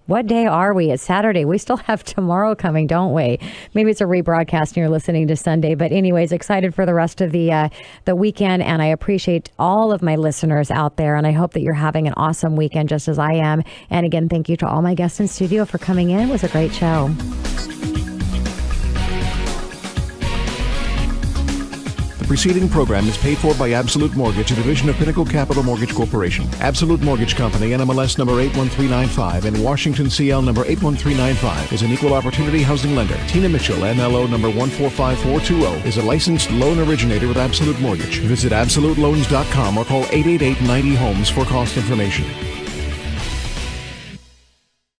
what day are we? It's Saturday. We still have tomorrow coming, don't we? Maybe it's a rebroadcast and you're listening to Sunday. But anyways, excited for the rest of the weekend. And I appreciate all of my listeners out there. And I hope that you're having an awesome weekend just as I am. And again, thank you to all my guests in studio for coming in. It was a great show. The preceding program is paid for by Absolute Mortgage, a division of Pinnacle Capital Mortgage Corporation. Absolute Mortgage Company, NMLS number 81395 and Washington CL number 81395 is an equal opportunity housing lender. Tina Mitchell, NLO number 145420, is a licensed loan originator with Absolute Mortgage. Visit AbsoluteLoans.com or call 888-90-HOMES for cost information.